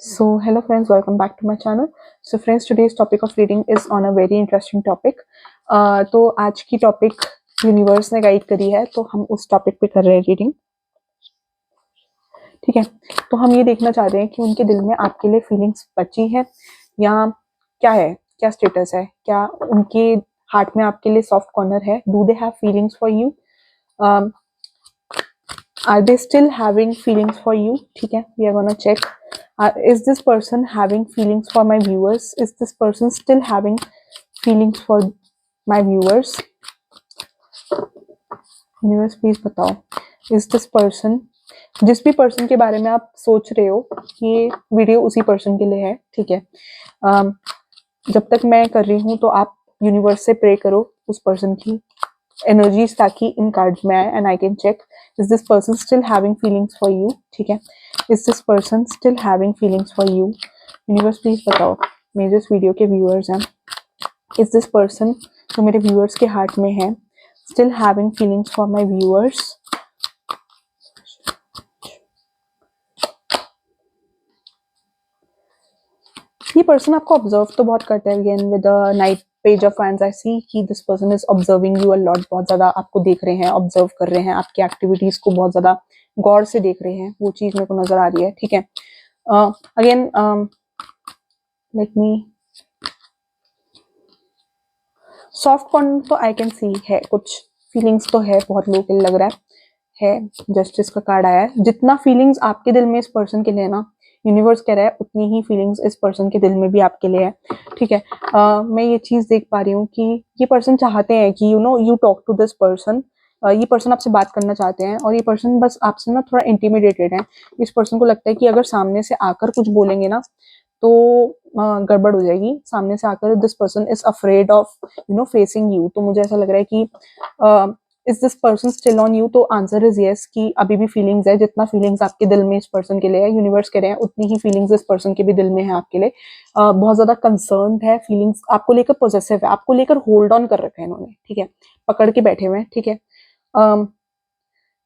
So, hello friends, welcome back to my channel. So, friends, today's topic of reading is on a very interesting topic. तो आज की topic universe ने guide करी है, तो हम उस टॉपिक पे कर रहे हैं रीडिंग. ठीक है. तो हम ये देखना चाहते हैं कि उनके दिल में आपके लिए फीलिंग्स बची है या क्या है, क्या स्टेटस है, क्या उनके हार्ट में आपके लिए सॉफ्ट कॉर्नर है. Do they have feelings for you? Are they still having feelings for you? ठीक है, we are gonna check. Is this person having feelings for my viewers? Is this person still having feelings for my viewers? Universe, please बताओ. Is this person, जिस भी person के बारे में आप सोच रहे हो, ये वीडियो उसी पर्सन के लिए है. ठीक है. जब तक मैं कर रही हूँ तो आप यूनिवर्स से प्रे करो उस पर्सन की एनर्जीज ताकि इन कार्ड्स में आए and I can check. Is this person still having feelings for you? ठीक है. Is this person still having feelings for you? Universe please बताओ. मेरे इस वीडियो के व्यूअर्स हैं, इज दिस पर्सन जो मेरे व्यूअर्स के हार्ट में है still having feelings for my viewers? ये पर्सन आपको ऑब्जर्व तो बहुत करता है. Again with the knight page of wands I see कि this person is observing you a lot. बहुत ज्यादा आपको देख रहे हैं, ऑब्जर्व कर रहे हैं, आपकी एक्टिविटीज को बहुत ज्यादा गौर से देख रहे हैं. वो चीज मेरे को नजर आ रही है. ठीक है. Again let me, soft corner तो आई कैन सी है, कुछ फीलिंग्स तो है, बहुत लोग के लिए लग रहा है. जस्टिस का कार्ड आया है. जितना फीलिंग्स आपके दिल में इस पर्सन के लिए ना, यूनिवर्स कह रहा है उतनी ही फीलिंग्स इस पर्सन के दिल में भी आपके लिए है. ठीक है. मैं ये चीज देख पा रही हूँ कि ये पर्सन चाहते हैं कि you talk to this person. ये पर्सन आपसे बात करना चाहते हैं और ये पर्सन बस आपसे ना थोड़ा इंटिमिडेटेड है. इस पर्सन को लगता है कि अगर सामने से आकर कुछ बोलेंगे ना तो गड़बड़ हो जाएगी. सामने से आकर this person is afraid of facing you. तो मुझे ऐसा लग रहा है कि is this person still on you? तो आंसर इज यस, कि अभी भी फीलिंग्स है. जितना फीलिंग्स आपके दिल में इस पर्सन के लिए है, यूनिवर्स कह रहे हैं उतनी ही फीलिंग्स इस पर्सन के भी दिल में है आपके लिए. बहुत ज्यादा कंसर्न है, फीलिंग्स आपको लेकर पॉजेसिव है, आपको लेकर होल्ड ऑन कर रखा है इन्होंने. ठीक है. पकड़ के बैठे हुए हैं. ठीक है.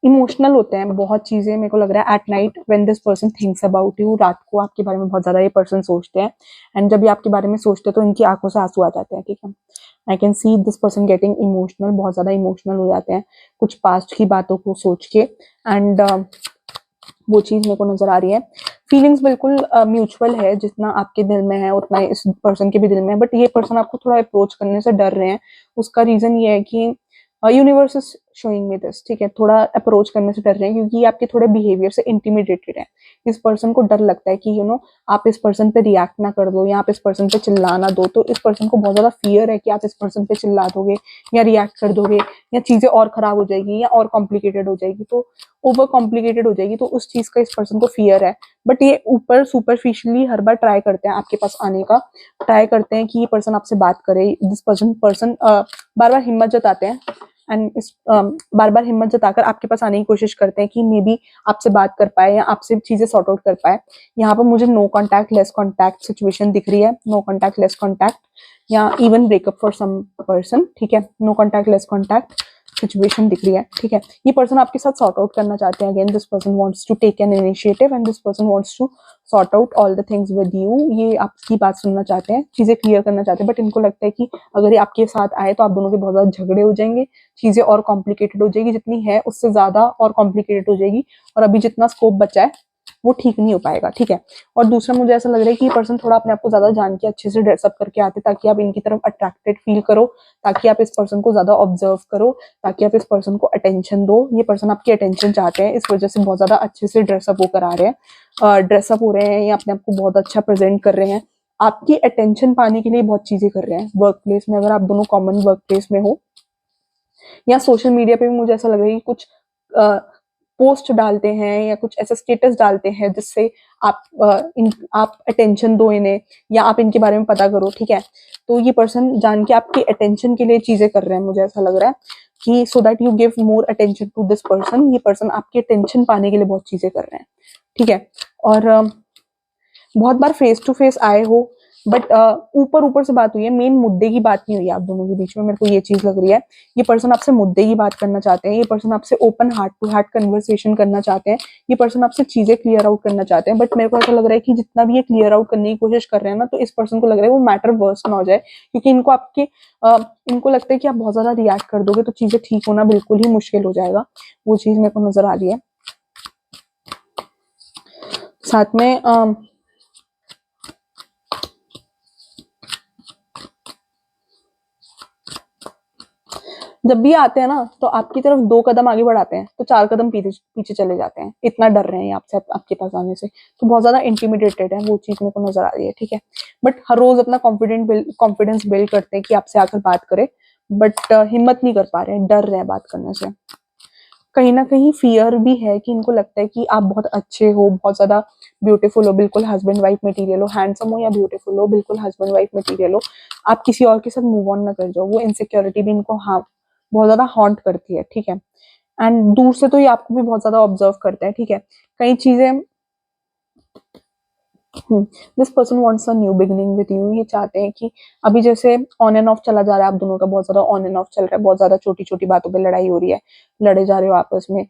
इमोशनल होते हैं बहुत चीजें. मेरे को लग रहा है at night when this person thinks about you, रात को आपके बारे में बहुत ज्यादा ये पर्सन सोचते हैं. एंड जब ये आपके बारे में सोचते हैं तो इनकी आंखों से आंसू आ जाते हैं. ठीक है. आई can see this person getting emotional. बहुत ज्यादा इमोशनल हो जाते हैं कुछ पास्ट की बातों को सोच के. एंड वो चीज मेरे को नजर आ रही है. फीलिंग्स बिल्कुल म्यूचुअल है. जितना आपके दिल में है उतना इस पर्सन के भी दिल में है. बट ये पर्सन आपको थोड़ा अप्रोच करने से डर रहे हैं. उसका रीजन ये है कि universe is showing me this. ठीक है. थोड़ा अप्रोच करने से डर रहे हैं क्योंकि ये आपके थोड़े बिहेवियर से इंटिमिडेटेड है. इस पर्सन को डर लगता है कि आप इस पर्सन पे रिएक्ट ना कर दो या आप इस पर्सन पे चिल्ला ना दो. तो इस पर्सन को बहुत ज्यादा फियर है कि आप इस पर्सन पे चिल्ला दोगे या रिएक्ट कर दोगे या चीजें और खराब हो जाएगी या और कॉम्प्लिकेटेड हो जाएगी, तो ओवर कॉम्प्लिकेटेड हो जाएगी. तो उस चीज का इस पर्सन को फियर है. बट ये ऊपर सुपरफिशियली हर बार ट्राई करते हैं आपके पास आने का. ट्राई करते हैं कि ये पर्सन आपसे बात करे. दिस पर्सन बार बार हिम्मत जताते हैं एंड इस बार बार हिम्मत जताकर आपके पास आने की कोशिश करते हैं कि मे बी आपसे बात कर पाए या आपसे चीजें सॉर्ट आउट कर पाए. यहाँ पर मुझे no contact less contact situation दिख रही है. नो कॉन्टैक्ट लेस कॉन्टैक्ट या even breakup for some person. ठीक है. No contact less contact situation दिख रही है. ठीक है. ये पर्सन आपके साथ सॉर्ट आउट करना चाहते हैं. Again this person wants to take an initiative and this person wants to sort out all the things with you. ये आपकी बात सुनना चाहते हैं, चीजें क्लियर करना चाहते हैं. बट इनको लगता है कि अगर ये आपके साथ आए तो आप दोनों के बहुत ज्यादा झगड़े हो जाएंगे, चीजें और कॉम्प्लिकेटेड हो जाएगी. जितनी है उससे ज्यादा और कॉम्प्लिकेटेड हो जाएगी और अभी जितना स्कोप बचा है वो ठीक नहीं हो पाएगा. ठीक है. और दूसरा मुझे ऐसा लग रहा है कि ये पर्सन थोड़ा अपने आप को ज्यादा जान के अच्छे से ड्रेसअप करके आते ताकि आप इनकी तरफ अट्रैक्टेड फील करो, ताकि आप इस पर्सन को ज्यादा ऑब्जर्व करो, ताकि आप इस पर्सन को अटेंशन दो. ये पर्सन आपकी अटेंशन चाहते हैं, इस वजह से बहुत ज्यादा अच्छे से ड्रेसअप होकर आ रहे हैं, ड्रेसअप हो रहे हैं या अपने आप को बहुत अच्छा प्रेजेंट कर रहे हैं. आपकी अटेंशन पाने के लिए बहुत चीजें कर रहे हैं. वर्क प्लेस में अगर आप दोनों कॉमन वर्क प्लेस में हो या सोशल मीडिया पे भी मुझे ऐसा लग रहा है कि कुछ पोस्ट डालते हैं या कुछ ऐसा स्टेटस डालते हैं जिससे आप अटेंशन दो इन्हें या आप इनके बारे में पता करो. ठीक है. तो ये पर्सन जान के आपकी अटेंशन के लिए चीजें कर रहे हैं. मुझे ऐसा लग रहा है कि so that you give more attention to this person. ये पर्सन आपकी अटेंशन पाने के लिए बहुत चीजें कर रहे हैं. ठीक है. और बहुत बार फेस टू फेस आए हो बट ऊपर ऊपर से बात हुई है, मेन मुद्दे की बात नहीं हुई है आप दोनों के बीच में, मेरे को ये चीज लग रही है। ये पर्सन आपसे मुद्दे की बात करना चाहते हैं, ये पर्सन आपसे open heart to heart conversation करना चाहते हैं, ये पर्सन आपसे चीजें क्लियर आउट करना चाहते हैं। बट मेरे को ऐसा लग रहा है कि जितना भी ये क्लियर आउट करने की कोशिश कर रहे हैं ना, तो इस पर्सन को लग रहा है वो मैटर वर्स ना हो जाए, क्योंकि इनको लगता है कि आप बहुत ज्यादा रिएक्ट कर दोगे तो चीजें ठीक होना बिल्कुल ही मुश्किल हो जाएगा। वो चीज मेरे को नजर आ रही है। साथ में जब भी आते हैं ना, तो आपकी तरफ 2 कदम आगे बढ़ाते हैं तो 4 कदम पीछे पीछे चले जाते हैं, इतना डर रहे हैं ये आपसे, आपके पास आने से। तो बहुत ज्यादा इंटिमिडेटेड है, वो चीज मेरे को नजर आ रही है, ठीक है। बट हर रोज अपना कॉन्फिडेंस बिल्ड करते हैं कि आपसे आकर बात करें, बट हिम्मत नहीं कर पा रहे हैं, डर रहे हैं बात करने से। कहीं ना कहीं फियर भी है कि इनको लगता है कि आप बहुत अच्छे हो, बहुत ज्यादा ब्यूटीफुल हो, बिल्कुल हस्बैंड वाइफ मटेरियल हो, हैंडसम हो या ब्यूटीफुल हो, बिल्कुल हस्बैंड वाइफ मटेरियल हो, आप किसी और के साथ मूव ऑन ना कर जाओ। वो इनसिक्योरिटी भी इनको हाँ बहुत ज्यादा हॉन्ट करती है, ठीक है। एंड दूर से तो ये आपको भी बहुत ज्यादा ऑब्जर्व करते हैं, ठीक है। कई चीजें this person wants a new beginning with you. ये चाहते हैं कि अभी जैसे ऑन एंड ऑफ चला जा रहा है आप दोनों का, बहुत ज्यादा ऑन एंड ऑफ चल रहा है, बहुत ज्यादा छोटी छोटी बातों पे लड़ाई हो रही है, लड़े जा रहे हो आपस में,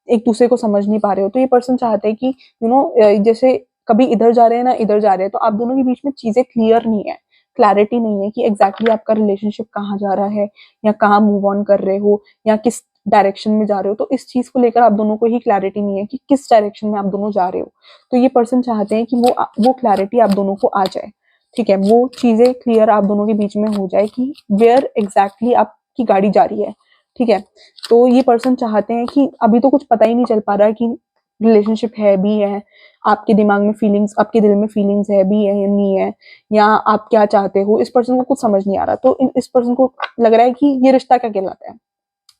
एक दूसरे को समझ नहीं पा रहे हो। तो ये पर्सन चाहते हैं कि जैसे कभी इधर जा रहे हैं ना इधर जा रहे हैं, तो आप दोनों के बीच में चीजें क्लियर नहीं है, क्लैरिटी नहीं है कि एग्जैक्टली आपका रिलेशनशिप कहाँ जा रहा है, या कहाँ मूव ऑन कर रहे हो, या किस डायरेक्शन में जा रहे हो। तो इस चीज को लेकर आप दोनों को ही क्लैरिटी नहीं है कि किस डायरेक्शन में आप दोनों जा रहे हो। तो ये पर्सन चाहते हैं कि वो क्लैरिटी आप दोनों को आ जाए, ठीक है। वो चीजें क्लियर आप दोनों के बीच में हो जाए कि वेयर एग्जैक्टली आपकी गाड़ी जा रही है, ठीक है। तो ये पर्सन चाहते हैं कि अभी तो कुछ पता ही नहीं चल पा रहा है कि रिलेशनशिप है भी है, आपके दिमाग में फीलिंग्स, आपके दिल में फीलिंग्स है भी है या नहीं है, या आप क्या चाहते हो, इस पर्सन को कुछ समझ नहीं आ रहा। तो इस पर्सन को लग रहा है कि ये रिश्ता क्या कहलाता है,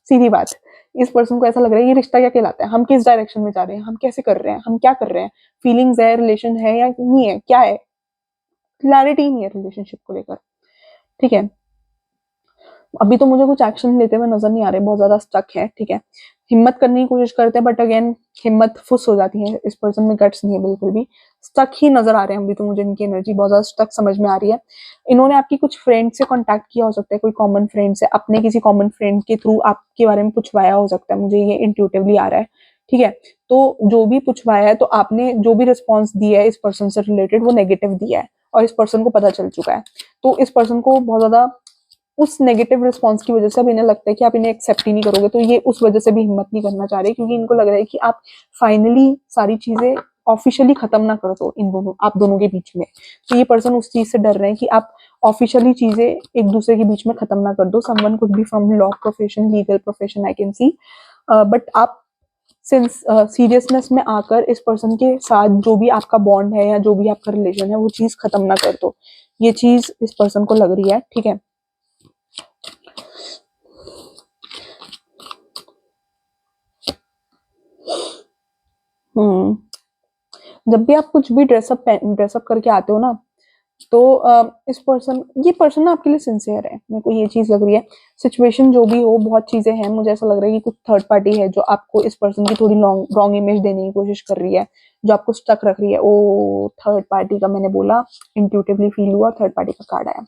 सीधी बात। इस पर्सन को ऐसा लग रहा है ये रिश्ता क्या कहलाता है, हम किस डायरेक्शन में जा रहे हैं, हम कैसे कर रहे हैं, हम क्या कर रहे हैं, फीलिंग्स है, रिलेशन है या नहीं है, क्या है, क्लैरिटी नहीं है रिलेशनशिप को लेकर, ठीक है। अभी तो मुझे कुछ एक्शन लेते हुए नजर नहीं आ रहे, बहुत ज्यादा स्टक है, ठीक है। हिम्मत करने की कोशिश करते हैं, बट अगेन हिम्मत फुस हो जाती है, इस पर्सन में गट्स नहीं है बिल्कुल भी, स्टक ही नजर आ रहे हैं अभी तो मुझे, इनकी एनर्जी बहुत ज्यादा स्टक समझ में आ रही है। इन्होंने आपकी कुछ फ्रेंड से कांटेक्ट किया हो सकता है, कोई कॉमन फ्रेंड से, अपने किसी कॉमन फ्रेंड के थ्रू आपके बारे में पूछवाया हो सकता है, मुझे ये इंट्यूटिवली आ रहा है, ठीक है। तो जो भी पूछवाया है, तो आपने जो भी रिस्पॉन्स दिया है इस पर्सन से रिलेटेड वो नेगेटिव दिया है, और इस पर्सन को पता चल चुका है। तो इस पर्सन को बहुत ज्यादा उस नेगेटिव रिस्पॉन्स की वजह से अब इन्हें लगता है कि आप इन्हें एक्सेप्ट ही नहीं करोगे, तो ये उस वजह से भी हिम्मत नहीं करना चाह रहे, क्योंकि इनको लग रहा है कि आप फाइनली सारी चीजें ऑफिशियली खत्म ना कर दो इन दोनों, आप दोनों के बीच में। तो ये पर्सन उस चीज से डर रहे हैं कि आप ऑफिशियली चीजें एक दूसरे के बीच में खत्म ना कर दो। Someone could be from law profession, legal profession, I can C, but आप सिंस सीरियसनेस में आकर इस पर्सन के साथ जो भी आपका बॉन्ड है या जो भी आपका रिलेशन है वो चीज खत्म ना कर दो, ये चीज इस पर्सन को लग रही है, ठीक है। जब भी आप कुछ भी ड्रेसअप करके आते हो ना, तो ये पर्सन ना आपके लिए सिंसियर है, मेरे को ये चीज लग रही है। सिचुएशन जो भी हो, बहुत चीजें हैं, मुझे ऐसा लग रहा है कि कुछ थर्ड पार्टी है जो आपको इस पर्सन की थोड़ी रॉन्ग इमेज देने की कोशिश कर रही है, जो आपको स्टक रख रही है। ओ, थर्ड पार्टी का मैंने बोला, इंट्यूटिवली फील हुआ, थर्ड पार्टी का कार्ड आया।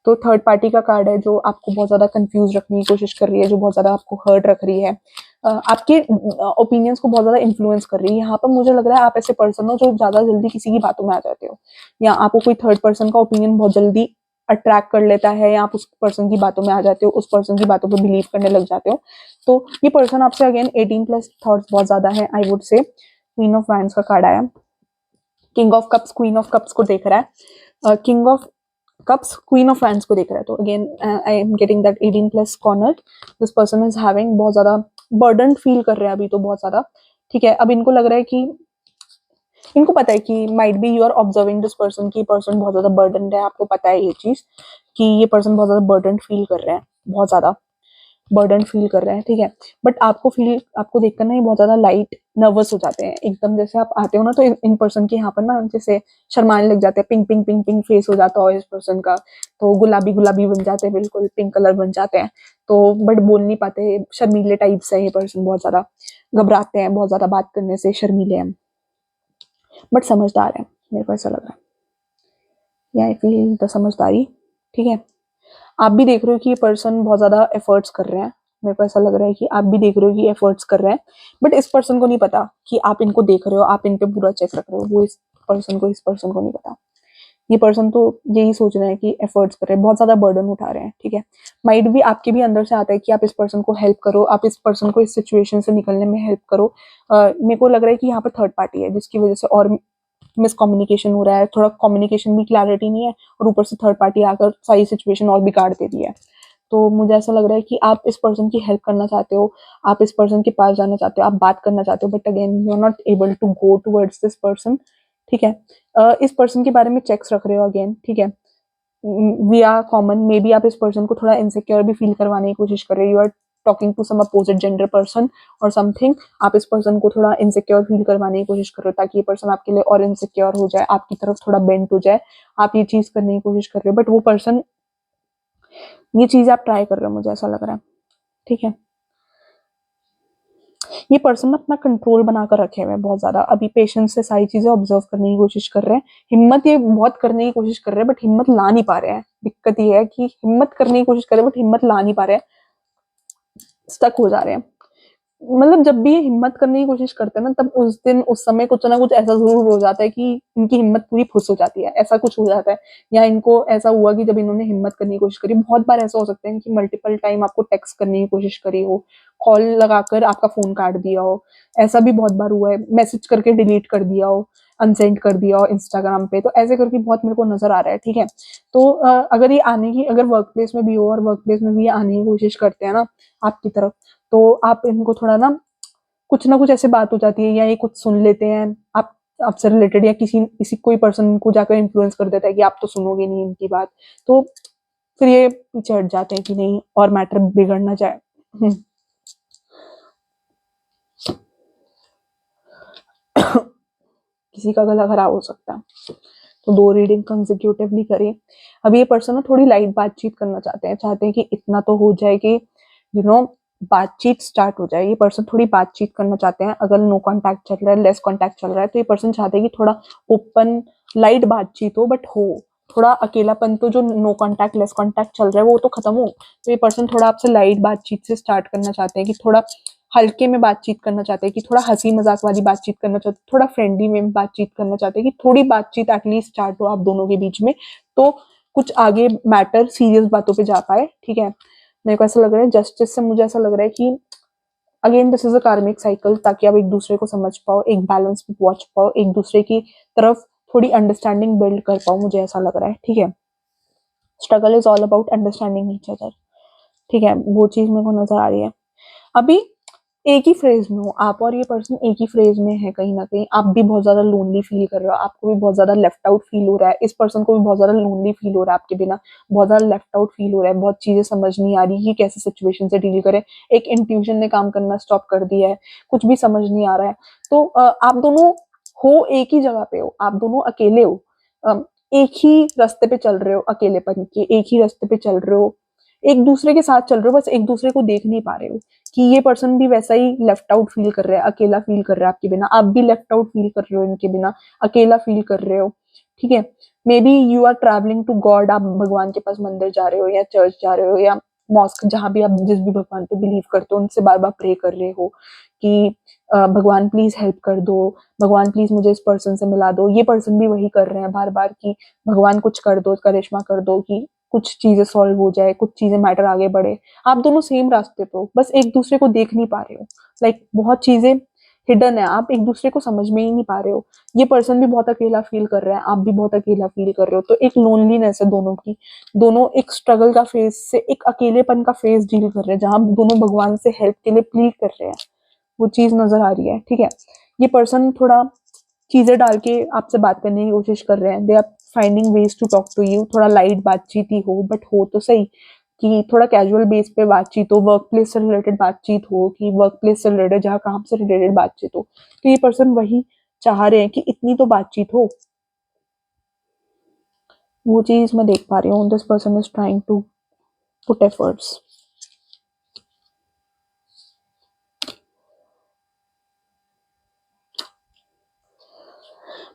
तो थर्ड पार्टी का कार्ड है जो आपको बहुत ज्यादा कंफ्यूज रखने की कोशिश कर रही है, जो बहुत ज्यादा आपको हर्ट रख रही है, आपके ओपिनियंस को बहुत ज्यादा इन्फ्लुएंस कर रही है। यहाँ पर मुझे लग रहा है आप ऐसे पर्सन हो जो ज्यादा जल्दी किसी की बातों में आ जाते हो, या आपको कोई थर्ड पर्सन का ओपिनियन बहुत जल्दी अट्रैक्ट कर लेता है, या आप उस पर्सन की बातों में आ जाते हो, उस पर्सन की बातों पर बिलीव करने लग जाते हो। तो ये पर्सन आपसे अगेन 18+ थॉट्स बहुत ज्यादा है, I would say. Queen of wands का कार्ड आया, king of cups queen of cups को देख रहा है, king of cups queen of wands को देख रहा है। तो again I am getting that 18+ corner, this person is having बहुत ज्यादा बर्डन फील कर रहे हैं अभी तो बहुत ज्यादा, ठीक है। अब इनको लग रहा है कि इनको पता है कि might be you are observing this person की पर्सन बहुत ज्यादा बर्डन है, आपको पता है ये चीज कि ये पर्सन बहुत ज्यादा बर्डन फील कर रहे हैं, बहुत ज्यादा बर्डन फील कर रहे हैं, ठीक है। बट आपको देखकर ना ये बहुत ज्यादा लाइट नर्वस हो जाते हैं एकदम, जैसे आप आते हो ना तो इन पर्सन के यहाँ पर ना जैसे शर्माने लग जाते हैं, pink pink pink pink face हो जाता है इस पर्सन का, तो गुलाबी गुलाबी बन जाते हैं, बिल्कुल पिंक कलर बन जाते हैं। तो बट बोल नहीं पाते, शर्मीले टाइप से ये पर्सन बहुत ज्यादा घबराते हैं, बहुत ज्यादा बात करने से शर्मीले हैं, बट समझदार है, मेरे को ऐसा लग रहा है। या आई फील द समझदारी, ठीक है। आप भी देख रहे हो कि ये पर्सन बहुत ज्यादा एफर्ट्स कर रहे हैं, मेरे को ऐसा लग रहा है कि आप भी देख रहे हो कि एफर्ट्स कर रहे हैं, बट इस पर्सन को नहीं पता कि आप इनको देख रहे हो, आप इन पे पूरा चेक रख रहे हो, वो इस पर्सन को नहीं पता। ये पर्सन तो यही सोच रहे हैं कि एफर्ट्स कर रहे हैं, बहुत ज्यादा बर्डन उठा रहे हैं, ठीक है। माइट भी आपके भी अंदर से आता है कि आप इस पर्सन को हेल्प करो, आप इस पर्सन को इस सिचुएशन से निकलने में हेल्प करो। मेरे को लग रहा है कि यहाँ पर थर्ड पार्टी है जिसकी वजह से और मिसकम्युनिकेशन हो रहा है, थोड़ा कम्युनिकेशन में क्लैरिटी नहीं है, और ऊपर से थर्ड पार्टी आकर सारी सिचुएशन और बिगाड़ देती है। तो मुझे ऐसा लग रहा है कि आप इस पर्सन की हेल्प करना चाहते हो, आप इस पर्सन के पास जाना चाहते हो, आप बात करना चाहते हो, but again you are not able to go towards this person, ठीक है। इस पर्सन के बारे में चेक्स रख रहे हो अगेन, ठीक है। We are common, maybe आप इस पर्सन को थोड़ा इनसिक्योर भी फील करवाने की कोशिश कर रहे हो, you are talking to some opposite gender person और समथिंग, आप इस पर्सन को थोड़ा इनसिक्योर फील करवाने की कोशिश कर रहे हो ताकि ये पर्सन आपके लिए और इनसिक्योर हो जाए, आपकी तरफ थोड़ा बेंड हो जाए, आप ये चीज करने की कोशिश कर रहे हो, बट वो पर्सन, ये चीज आप ट्राई कर रहे हो, मुझे ऐसा लग रहा है, ठीक है। ये पर्सन अपना कंट्रोल बनाकर रखे हुए हैं बहुत ज्यादा, अभी पेशेंस से सारी चीजें ऑब्जर्व करने की कोशिश कर रहे हैं, हिम्मत ये बहुत करने की कोशिश कर रहे हैं, बट हिम्मत ला नहीं पा रहे हैं। दिक्कत ये है कि हिम्मत करने की कोशिश कर रहे हैं बट हिम्मत ला नहीं पा रहे हैं, स्टक हो जा रहे हैं। मतलब जब भी ये हिम्मत करने की कोशिश करते हैं ना, तब उस दिन उस समय कुछ ना कुछ ऐसा जरूर हो जाता है कि इनकी हिम्मत पूरी फुस हो जाती है, ऐसा कुछ हो जाता है। या इनको ऐसा हुआ कि जब इन्होंने हिम्मत करने की कोशिश करी, बहुत बार ऐसा हो सकता है कि मल्टीपल टाइम आपको टेक्स्ट करने की कोशिश करी हो, कॉल लगाकर आपका फोन काट दिया हो, ऐसा भी बहुत बार हुआ है, मैसेज करके डिलीट कर दिया हो, अनसेंड कर दिया हो इंस्टाग्राम पे, तो ऐसे करके बहुत मेरे को नजर आ रहा है, ठीक है। तो अगर ये आने की, अगर वर्क प्लेस में भी हो और वर्क प्लेस में भी ये आने की कोशिश करते हैं ना आपकी तरफ, तो आप इनको थोड़ा ना कुछ ऐसे बात हो जाती है, या ये कुछ सुन लेते हैं आप आपसे रिलेटेड, या किसी किसी कोई पर्सन को जाकर इन्फ्लुएंस कर देता है कि आप तो सुनोगे नहीं इनकी बात, तो फिर ये पीछे हट जाते हैं कि नहीं और मैटर बिगड़ ना जाए। किसी का गला खराब हो सकता है, तो 2 रीडिंग कंसेक्यूटिवली करें। अब ये पर्सन ना थोड़ी लाइट बातचीत करना चाहते हैं कि इतना तो हो जाए कि यू नो बातचीत स्टार्ट हो जाए। ये पर्सन थोड़ी बातचीत करना चाहते हैं, अगर नो कांटेक्ट चल रहा है, लेस कांटेक्ट चल रहा है, तो ये पर्सन चाहते हैं कि थोड़ा ओपन लाइट बातचीत हो, बट हो थोड़ा अकेलापन, तो जो नो कांटेक्ट लेस कांटेक्ट चल रहा है वो तो खत्म हो। तो ये पर्सन थोड़ा आपसे लाइट बातचीत से स्टार्ट करना चाहते हैं, कि थोड़ा हल्के में बातचीत करना चाहते हैं, कि थोड़ा हंसी मजाक वाली बातचीत करना चाहते हैं, थोड़ा फ्रेंडली में बातचीत करना चाहते हैं, कि थोड़ी बातचीत एटलीस्ट स्टार्ट हो आप दोनों के बीच में, तो कुछ आगे मैटर सीरियस बातों पे जा पाए, ठीक है। मेरे को ऐसा लग रहा है जस्टिस से, मुझे ऐसा लग रहा है कि अगेन दिस इज अ कार्मिक साइकिल, ताकि आप एक दूसरे को समझ पाओ, एक बैलेंस में पहुंच पाओ, एक दूसरे की तरफ थोड़ी अंडरस्टैंडिंग बिल्ड कर पाओ, मुझे ऐसा लग रहा है, ठीक है। Struggle is all about understanding each other, ठीक है, वो चीज मेरे को नजर आ रही है। अभी एक ही फ्रेज में हो आप और ये पर्सन, एक ही फ्रेज में है, कहीं ना कहीं आप भी बहुत ज्यादा लोनली फील कर रहे हो, आपको भी बहुत ज्यादा लेफ्ट आउट फील हो रहा है, इस पर्सन को भी बहुत ज्यादा लोनली फील हो रहा है आपके बिना, बहुत ज्यादा लेफ्ट आउट फील हो रहा है, बहुत चीजें समझ नहीं आ रही कि कैसे सिचुएशन से डील करें, एक इंट्यूशन ने काम करना स्टॉप कर दिया है, कुछ भी समझ नहीं आ रहा है। तो आप दोनों हो एक ही जगह पे हो, आप दोनों अकेले हो, एक ही रास्ते पे चल रहे हो, अकेलेपन के एक ही रास्ते पे चल रहे हो, एक दूसरे के साथ चल रहे हो, बस एक दूसरे को देख नहीं पा रहे हो, कि ये पर्सन भी वैसा ही लेफ्ट आउट फील कर रहा है, अकेला फील कर रहा है आपके बिना, आप भी लेफ्ट आउट फील कर रहे हो इनके बिना, अकेला फील कर रहे हो, ठीक है। Maybe you are travelling to God, आप भगवान के पास मंदिर जा रहे हो या चर्च जा रहे हो या मॉस्क, जहां भी आप जिस भी भगवान पे बिलीव करते हो उनसे बार बार प्रे कर रहे हो कि भगवान प्लीज हेल्प कर दो, भगवान प्लीज मुझे इस पर्सन से मिला दो। ये पर्सन भी वही कर रहे हैं बार बार कि भगवान कुछ कर दो, करिश्मा कर दो कि कुछ चीजें सॉल्व हो जाए, कुछ चीजें मैटर आगे बढ़े। आप दोनों सेम रास्ते पे हो, बस एक दूसरे को देख नहीं पा रहे हो, लाइक बहुत चीजें हिडन है, आप एक दूसरे को समझ में ही नहीं पा रहे हो। ये पर्सन भी बहुत अकेला फील कर रहा है, आप भी बहुत अकेला फील कर रहे हो, तो एक लोनलीनेस है दोनों की, दोनों एक स्ट्रगल का फेज से एक अकेलेपन का फेज डील कर रहे हैं, जहां दोनों भगवान से हेल्प के लिए प्लीड कर रहे हैं, वो चीज नजर आ रही है, ठीक है। ये पर्सन थोड़ा चीजें डाल के आपसे बात करने की कोशिश कर रहे हैं, they are finding ways to talk to you, थोड़ा लाइट बातचीत ही हो, बट हो तो सही, कि थोड़ा कैजुअल बेस पे बातचीत हो, वर्क प्लेस से रिलेटेड बातचीत हो, कि वर्क प्लेस से रिलेटेड, जहाँ काम से रिलेटेड बातचीत हो, तो ये पर्सन वही चाह रहे हैं कि इतनी तो बातचीत हो, वो चीज मैं देख पा रही हूँ, this person is trying to put efforts,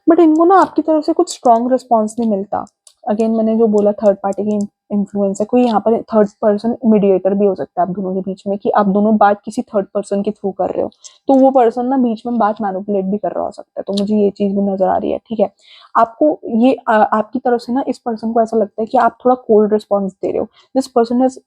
but इनको ना आपकी तरफ से कुछ स्ट्रॉन्ग रिस्पॉन्स नहीं मिलता, अगेन मैंने जो बोला थर्ड पार्टी की इन्फ्लुएंस है, कोई यहाँ पर थर्ड पर्सन मीडिएटर भी हो सकता है आप दोनों के बीच में, कि आप दोनों बात किसी थर्ड पर्सन के थ्रू कर रहे हो, तो वो पर्सन ना बीच में बात मैनिपुलेट भी कर रहा हो सकता है। तो मुझे ये चीज भी नजर आ रही है, ठीक है। आपको ये आपकी तरफ से ना इस पर्सन को ऐसा लगता है कि आप थोड़ा कोल्ड रिस्पॉन्स दे रहे हो। This person is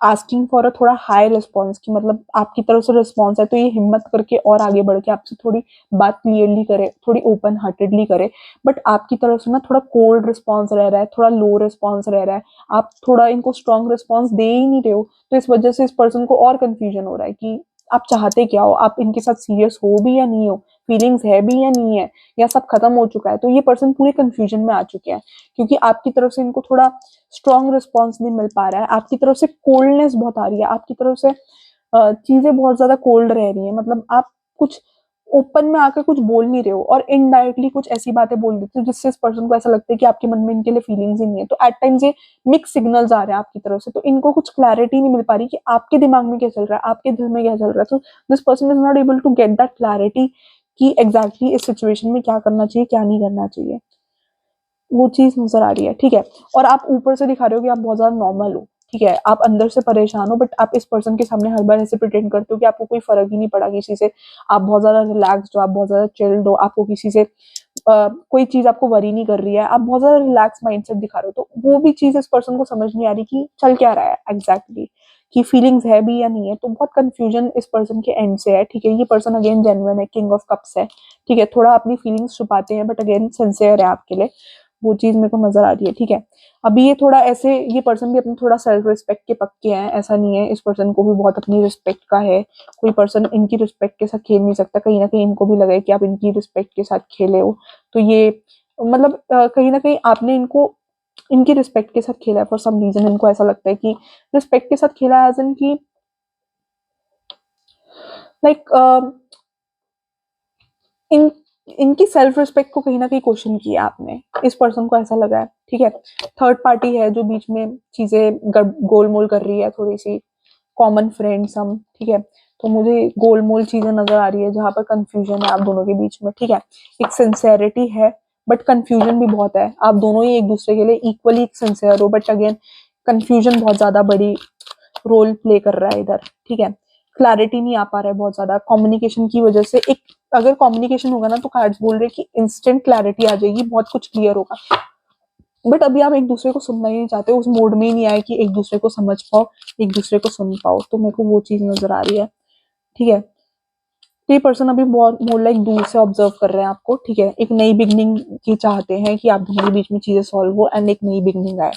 asking for a थोड़ा हाई रिस्पॉन्स, की मतलब आपकी तरफ से रिस्पॉन्स है तो ये हिम्मत करके और आगे बढ़ के आपसे थोड़ी बात क्लियरली करे, थोड़ी ओपन हार्टेडली करे। बट आपकी तरफ से ना थोड़ा कोल्ड रिस्पॉन्स रह रहा है, थोड़ा लो रिस्पॉन्स रह रहा है, आप थोड़ा इनको स्ट्रॉन्ग रिस्पॉन्स दे ही नहीं रहे हो। तो इस वजह से इस पर्सन को और कंफ्यूजन हो रहा है कि आप चाहते क्या हो, आप इनके साथ सीरियस हो भी या नहीं हो, फीलिंग्स है भी या नहीं है, या सब खत्म हो चुका है। तो ये पर्सन पूरे कंफ्यूजन में आ चुके हैं, क्योंकि आपकी तरफ से इनको थोड़ा स्ट्रॉन्ग रिस्पॉन्स नहीं मिल पा रहा है, आपकी तरफ से कोल्डनेस बहुत आ रही है, आपकी तरफ से चीजें बहुत ज्यादा कोल्ड रह रही है, मतलब आप कुछ ओपन में आकर कुछ बोल नहीं रहे हो, और इनडायरेक्टली कुछ ऐसी बातें बोल देते हो जिससे इस पर्सन को ऐसा लगता है कि आपके मन में इनके लिए फीलिंग्स ही नहीं है। तो एट टाइम्स ये मिक्स सिग्नल्स आ रहे हैं आपकी तरफ से, तो इनको कुछ क्लैरिटी नहीं मिल पा रही कि आपके दिमाग में क्या चल रहा है, आपके दिल में क्या चल रहा है। तो this person is not able to get that clarity कि एग्जैक्टली इस सिचुएशन में क्या करना चाहिए, क्या नहीं करना चाहिए, वो चीज नजर आ रही है, ठीक है। और आप ऊपर से दिखा रहे हो कि आप बहुत ज्यादा नॉर्मल हो, ठीक है, आप अंदर से परेशान हो, बट आप इस पर्सन के सामने हर बार ऐसे प्रिटेंड करते हो कि आपको कोई फर्क ही नहीं पड़ा किसी से, आप बहुत ज्यादा रिलैक्स्ड हो, आप बहुत ज्यादा चिल्ड हो, आपको किसी से कोई चीज आपको वरी नहीं कर रही है, आप बहुत ज्यादा रिलैक्स माइंडसेट दिखा रहे हो। तो वो भी चीज इस पर्सन को समझ नहीं आ रही कि चल क्या रहा है एग्जैक्टली, कि फीलिंग्स है भी या नहीं है। तो बहुत कंफ्यूजन इस पर्सन के एंड से है, ठीक है। ये पर्सन अगेन जेन्युइन है, किंग ऑफ कप्स है, ठीक है, थोड़ा अपनी फीलिंग्स छुपाते हैं बट अगेन सिंसियर है आपके लिए, वो चीज मेरे को नजर आ रही है, ठीक है। अभी ये थोड़ा ऐसे, ये पर्सन भी अपने थोड़ा सेल्फ रिस्पेक्ट के पक्के हैं, ऐसा नहीं है, इस पर्सन को भी बहुत अपनी रिस्पेक्ट का है, कोई पर्सन इनकी रिस्पेक्ट के साथ खेल नहीं सकता। कहीं ना कहीं इनको भी लगा है कि आप इनकी रिस्पेक्ट के साथ खेले हो, तो ये मतलब कहीं ना कहीं आपने इनको इनकी रिस्पेक्ट के साथ खेला है फॉर सम रीजन। इनको ऐसा लगता है कि रिस्पेक्ट के साथ खेला एज इन की लाइक इन इनकी सेल्फ रिस्पेक्ट को कहीं ना कहीं क्वेश्चन किया आपने, इस पर्सन को ऐसा लगा है, ठीक है। थर्ड पार्टी है जो बीच में चीजें गोलमोल कर रही है, थोड़ी सी कॉमन फ्रेंड्स हम, ठीक है। तो मुझे गोलमोल चीजें नजर आ रही है जहां पर कंफ्यूजन है आप दोनों के बीच में, ठीक है। एक सिंसेरिटी है बट कंफ्यूजन भी बहुत है, आप दोनों ही एक दूसरे के लिए इक्वली सिंसियर हो, बट अगेन कंफ्यूजन बहुत ज्यादा बड़ी रोल प्ले कर रहा है इधर, ठीक है। क्लैरिटी नहीं आ पा रहा है बहुत ज्यादा कम्युनिकेशन की वजह से। एक अगर कम्युनिकेशन होगा ना तो कार्ड्स बोल रहे कि इंस्टेंट क्लैरिटी आ जाएगी, बहुत कुछ क्लियर होगा, बट अभी आप एक दूसरे को सुनना ही नहीं चाहते, उस मोड में ही नहीं आए कि एक दूसरे को समझ पाओ, एक दूसरे को सुन पाओ। तो मेरे को वो चीज नजर आ रही है, ठीक है। तो ये पर्सन अभी बहुत मोर लाइक दूर से ऑब्जर्व कर रहे हैं आपको, ठीक है। एक नई बिगनिंग की चाहते हैं कि आप दोनों के बीच में चीजें सॉल्व हो एंड एक नई बिगनिंग आए।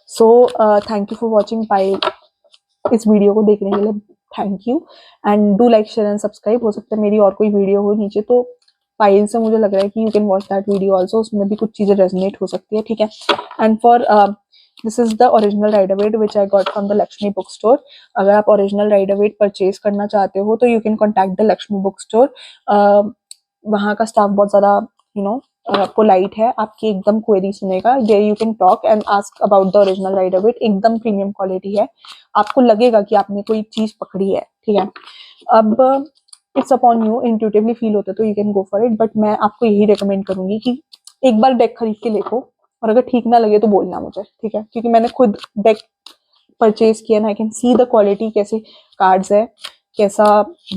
So thank you for watching पाई, इस वीडियो को देखने के लिए thank you, and do like share and subscribe. हो सकता है मेरी और कोई वीडियो हो नीचे, तो फाइल से मुझे लग रहा है कि you can watch that video also, उसमें भी कुछ चीजें रेजोनेट हो सकती है, ठीक है। And for this is the original Rider Waite which I got from the Lakshmi book store. अगर आप ओरिजिनल राइडर वेट परचेज करना चाहते हो तो you can contact the Lakshmi book store. वहाँ का स्टाफ बहुत ज्यादा यू नो पोलाइट है, आपकी एकदम क्वेरी सुनेगा, there you can talk and ask about the original Rider Waite, एकदम प्रीमियम क्वालिटी है, आपको लगेगा कि आपने कोई चीज पकड़ी है, ठीक है। अब it's upon you, intuitively feel होता है तो you can go for it, but मैं आपको यही रिकमेंड करूंगी कि एक बार डेक खरीद के देखो, और अगर ठीक ना लगे तो बोलना मुझे, ठीक है, क्योंकि मैंने खुद डेक परचेज किया ना, I can see the quality, कैसे कार्ड्स है, कैसा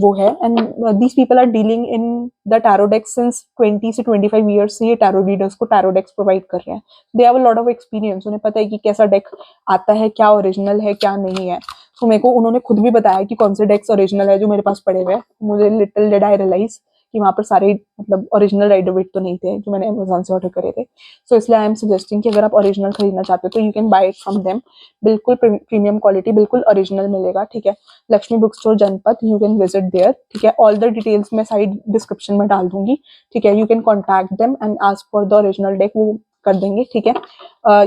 वो है। And these people are dealing in the tarot decks since 20 से 25 ईयर्स से ये टैरो रीडर्स को टैरो डेक्स प्रोवाइड कर रहे हैं। They have a lot of experience, उन्हें पता है कि कैसा डेक आता है, क्या ओरिजिनल है क्या नहीं है। तो मेरे को उन्होंने खुद भी बताया कि कौन से डेक्स ओरिजिनल है जो मेरे पास पड़े हुए हैं। मुझे लिटिल डिड आई रियलाइज कि वहां पर सारे मतलब ओरिजिनल राइडर वेट तो नहीं थे जो मैंने अमेजोन से ऑर्डर करे थे। सो इसलिए आई एम सजेस्टिंग कि अगर आप ओरिजिनल खरीदना चाहते हो तो you can buy it from them, बिल्कुल प्रीमियम क्वालिटी, बिल्कुल ओरिजिनल मिलेगा, ठीक है। Lakshmi book store Janpath, you can visit there, ठीक है। ऑल द डिटेल्स मैं साइड डिस्क्रिप्शन में डाल दूंगी, ठीक है। You can contact them and ask for the original deck, वो कर देंगे, ठीक है।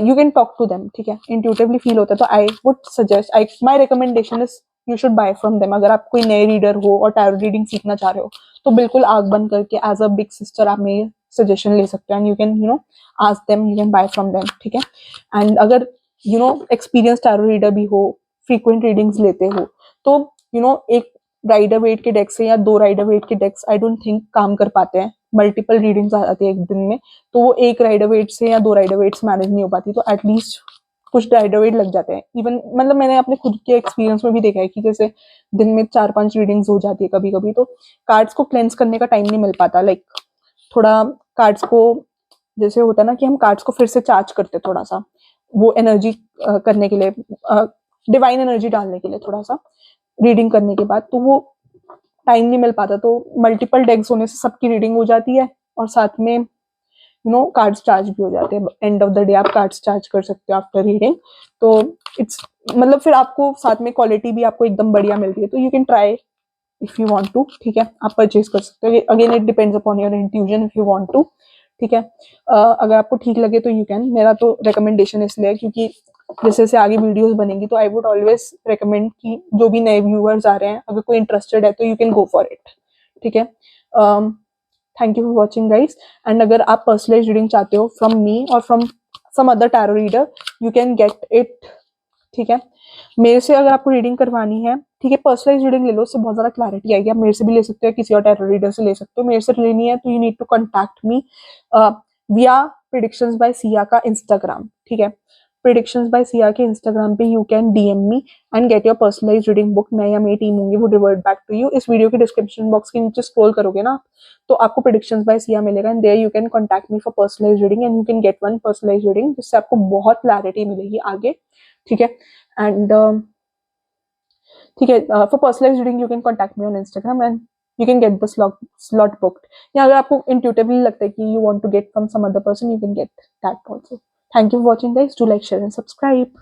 You can talk to them, ठीक है। इंट्यूटिवली फील होता है तो I would suggest, I my recommendation is you should buy from them. अगर आप कोई नए रीडर हो और टैरो रीडिंग सीखना चाह रहे हो तो बिल्कुल आग बंद करके एज अ बिग सिस्टर आप मेरे सजेशन ले सकते हो, and you can ask them, you can bye from them, ठीक है। एंड अगर एक्सपीरियंस टैरो रीडर भी हो, फ्रीक्वेंट रीडिंग्स लेते हो, तो एक राइडर वेट के डेक्स से या 2 राइडर वेट के डेक्स आई डोंट थिंक काम कर पाते हैं मल्टीपल रीडिंग्स आ जाती है एक दिन में, तो वो एक राइडर वेट से या 2 राइडर वेट्स मैनेज नहीं हो पाती, तो एटलीस्ट कुछ राइडर वेट लग जाते हैं। इवन मतलब मैंने अपने खुद के एक्सपीरियंस में भी देखा है कि जैसे दिन में 4-5 रीडिंग्स हो जाती है कभी कभी, तो कार्ड्स को क्लेंस करने का टाइम नहीं मिल पाता। लाइक थोड़ा कार्ड्स को जैसे होता है ना कि हम कार्ड्स को फिर से चार्ज करते थोड़ा सा, वो एनर्जी करने के लिए, डिवाइन एनर्जी डालने के लिए थोड़ा सा रीडिंग करने के बाद, तो वो टाइम नहीं मिल पाता। तो मल्टीपल डेक्स होने से सबकी रीडिंग हो जाती है और साथ में कार्ड्स चार्ज भी हो जाते हैं। एंड ऑफ द डे आप कार्ड्स चार्ज कर सकते हो आफ्टर रीडिंग, तो इट्स मतलब फिर आपको साथ में क्वालिटी भी आपको एकदम बढ़िया मिल रही है, तो you can try if you want to, ठीक है, आप परचेज कर सकते हो। Again it depends upon your intuition if you want to, ठीक है। अगर आपको ठीक लगे तो यू कैन। मेरा तो रिकमेंडेशन इसलिए है क्योंकि जैसे जैसे आगे वीडियोस बनेंगी तो आई वुड ऑलवेज रिकमेंड कि जो भी नए व्यूअर्स आ रहे हैं, अगर कोई इंटरेस्टेड है तो you can go for it, ठीक है। Thank you for watching guys. And अगर आप पर्सनलाइज रीडिंग चाहते हो फ्रॉम मी और from some other tarot reader, you can get it, ठीक है। मेरे से अगर आपको रीडिंग करवानी है, ठीक है, पर्सनलाइज रीडिंग ले लो, उससे बहुत ज्यादा क्लैरिटी आएगी। आप मेरे से भी ले सकते हो, किसी और टैरो रीडर से ले सकते हो। मेरे से लेनी है तो you need to contact me via predictions by Siya का इंस्टाग्राम, ठीक है। प्रेडिक्शंस बाय सिया के इंस्टाग्राम पे you can DM me and get your personalise reading book. मैं या मेरी टीम होंगी वो रिवर्ट बैक टू यू। इस वीडियो के डिस्क्रिप्शन बॉक्स के नीचे स्क्रॉल करोगे ना तो आपको प्रेडिक्शंस बाय सिया मिलेगा, and there you can contact me for personalise reading and you can get one personalise reading, जिससे आपको बहुत क्लैरिटी मिलेगी आगे, ठीक है। एंड ठीक है, for personalise reading you can contact me on Instagram and you can get the slot booked. या अगर आपको इंट्यूटिवली लगता है कि you want to get from some other person, you can get that also. Thank you for watching guys, do like share and subscribe.